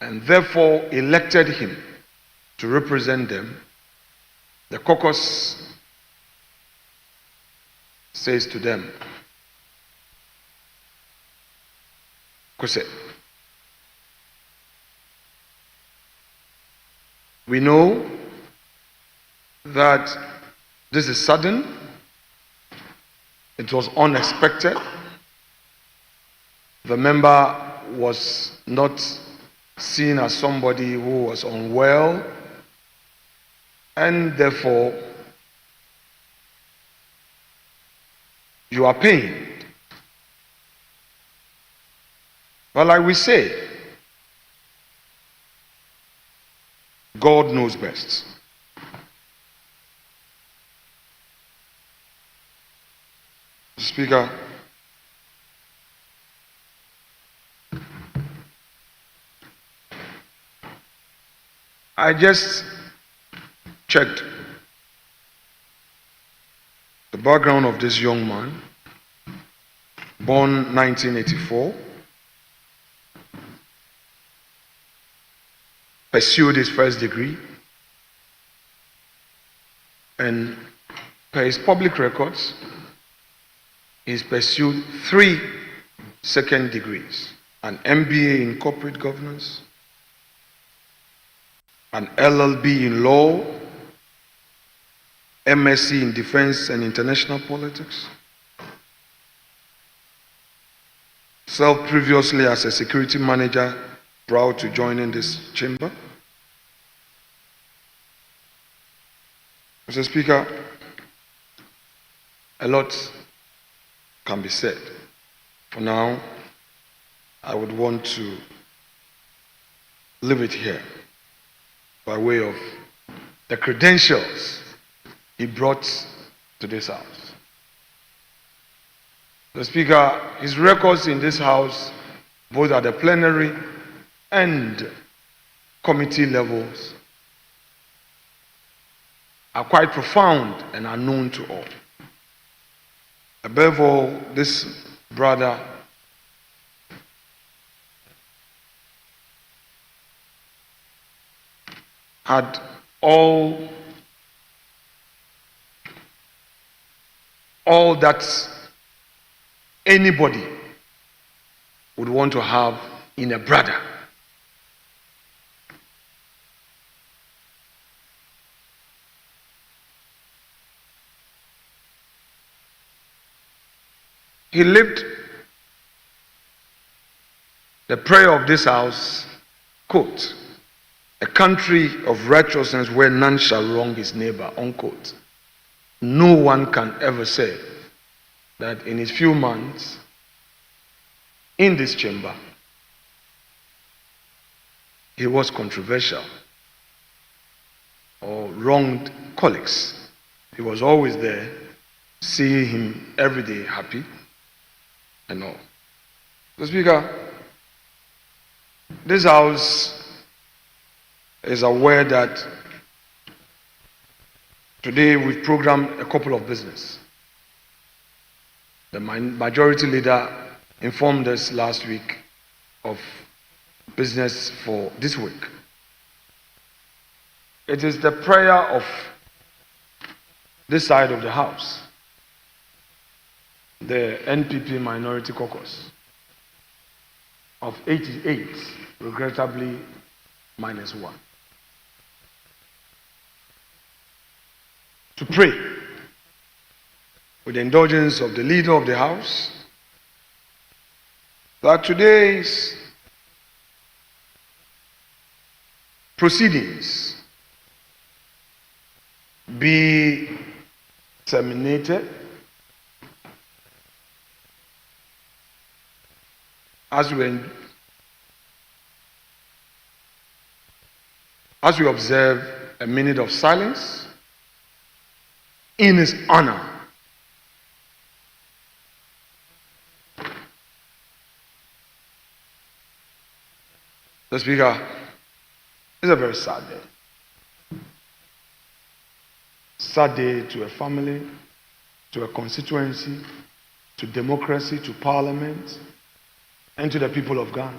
and therefore elected him to represent them, the caucus says to them, Kose, we know that this is sudden, it was unexpected. The member was not seen as somebody who was unwell, and therefore you are pained. But like we say, God knows best. Speaker, I just checked the background of this young man, born 1984, pursued his first degree, and per his public records, he's pursued 3 second degrees: an MBA in corporate governance, an LLB in law, MSc in defense and international politics, served previously as a security manager, proud to join in this chamber. Mr. Speaker, a lot can be said. For now, I would want to leave it here by way of the credentials he brought to this house. The Speaker, his records in this house, both at the plenary and committee levels, are quite profound and are known to all. Above all, this brother had all that anybody would want to have in a brother. He lived the prayer of this house, quote, a country of righteousness where none shall wrong his neighbor, unquote. No one can ever say that in his few months in this chamber, he was controversial or wronged colleagues. He was always there, seeing him every day happy and all. So, Speaker, this house is aware that today we've programmed a couple of business. The majority leader informed us last week of business for this week. It is the prayer of this side of the house, the NPP Minority Caucus, of 88, regrettably -1. To pray with the indulgence of the leader of the house that today's proceedings be terminated as we observe a minute of silence in his honor. The Speaker, it's a very sad day. Sad day to a family, to a constituency, to democracy, to parliament, and to the people of Ghana.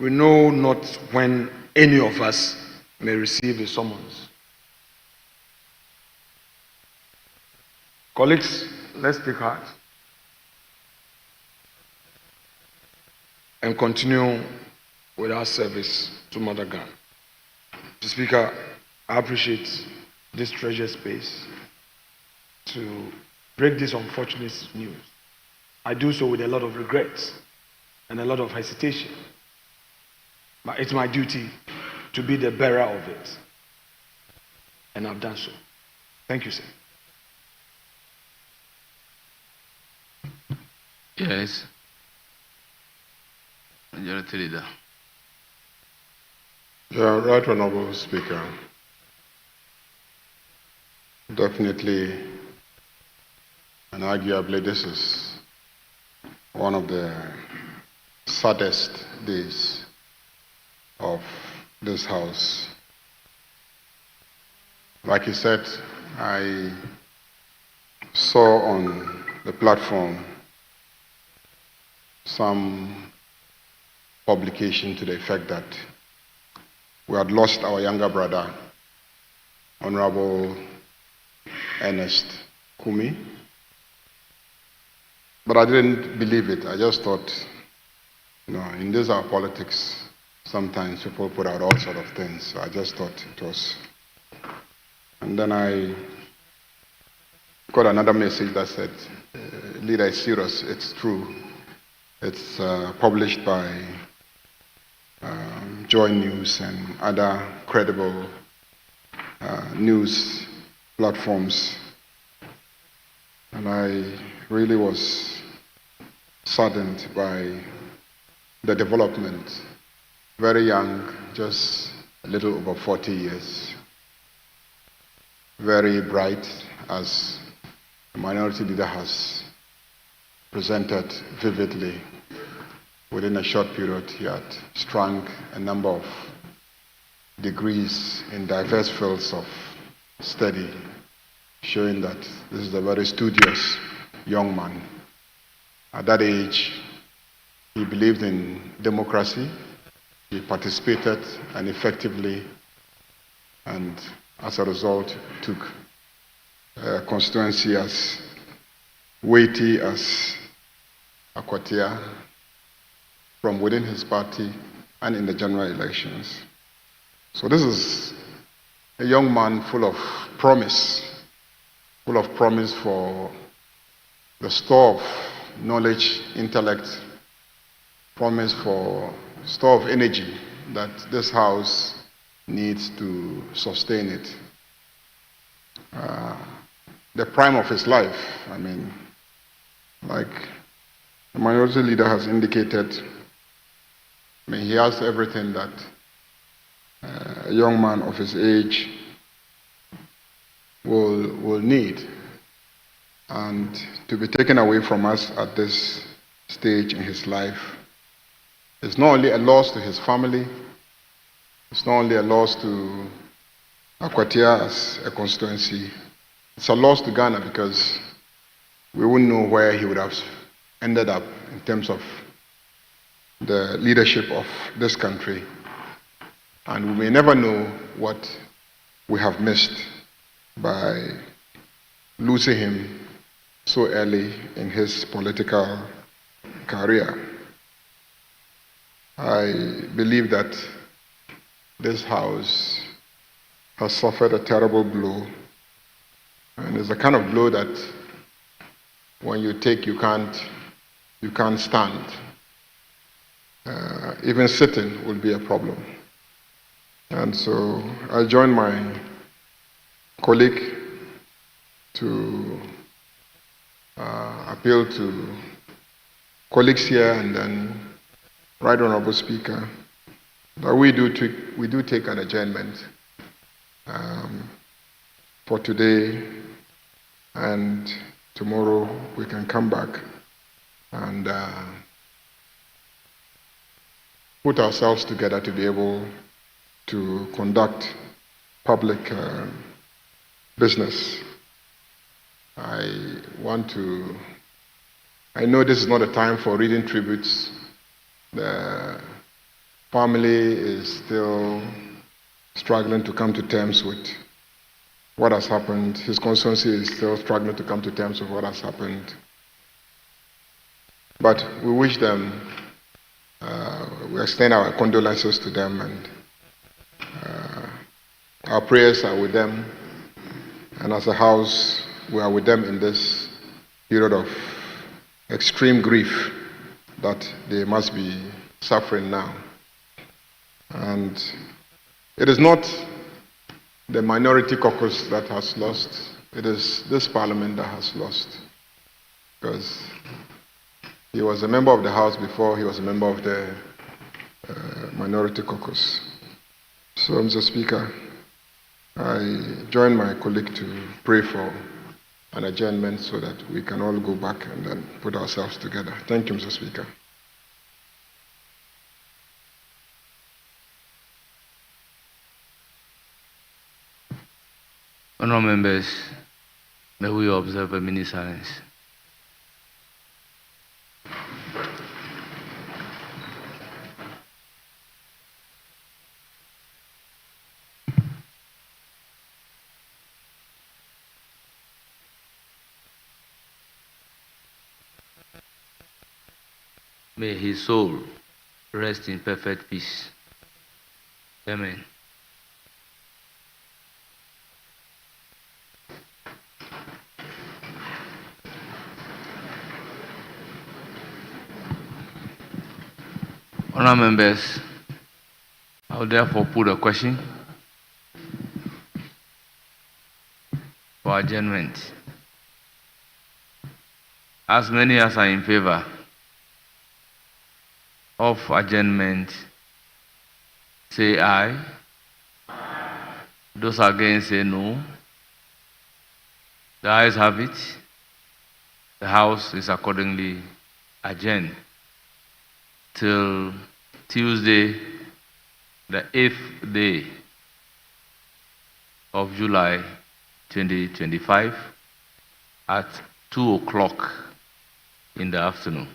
We know not when any of us may receive a summons. Colleagues, let's take heart and continue with our service to Mother God. Mr. Speaker, I appreciate this treasure space to break this unfortunate news. I do so with a lot of regrets and a lot of hesitation. But it's my duty to be the bearer of it. And I've done so. Thank you, sir. Yes. Majority Leader. Yeah, right, Honorable Speaker. Definitely and arguably this is one of the saddest days of this House. Like he said, I saw on the platform some publication to the effect that we had lost our younger brother, Honorable Ernest Kumi. But I didn't believe it. I just thought, in this our politics, sometimes people put out all sort of things. So I just thought it was. And then I got another message that said, Leader, it's serious, it's true. It's published by Joy News and other credible news platforms. And I really was saddened by the development. Very young, just a little over 40 years. Very bright, as the Minority Leader has presented vividly. Within a short period, he had strung a number of degrees in diverse fields of study, showing that this is a very studious young man. At that age, he believed in democracy. He participated and effectively, and as a result, took a constituency as weighty as Akwatia from within his party and in the general elections. So this is a young man full of promise for the store of knowledge, intellect, promise for store of energy that this House needs to sustain it. The prime of his life, like the Minority Leader has indicated, he has everything that a young man of his age will need. And to be taken away from us at this stage in his life is not only a loss to his family, it's not only a loss to Akwatia as a constituency, it's a loss to Ghana because we wouldn't know where he would have ended up in terms of the leadership of this country. And we may never know what we have missed by losing him so early in his political career. I believe that this House has suffered a terrible blow, and it's a kind of blow that when you take, you can't stand. Even sitting will be a problem. And so I join my colleague to appeal to colleagues here and then Right Honorable Speaker that we do take an adjournment for today, and tomorrow we can come back and put ourselves together to be able to conduct public business. I know this is not a time for reading tributes. The family is still struggling to come to terms with what has happened. His constituency is still struggling to come to terms with what has happened. But we wish them, we extend our condolences to them, and our prayers are with them. And as a house, we are with them in this period of extreme grief that they must be suffering now. And it is not the minority caucus that has lost, it is this parliament that has lost. Because he was a member of the House before he was a member of the minority caucus. So, Mr. Speaker, I join my colleague to pray for an adjournment so that we can all go back and then put ourselves together. Thank you, Mr. Speaker. Honourable members, may we observe a minute silence. May his soul rest in perfect peace. Amen. Honourable members, I will therefore put a question for adjournment. As many as are in favour of adjournment, say aye. Those against say no. The ayes have it. The House is accordingly adjourned till Tuesday, the 8th day of July 2025 at 2 o'clock in the afternoon.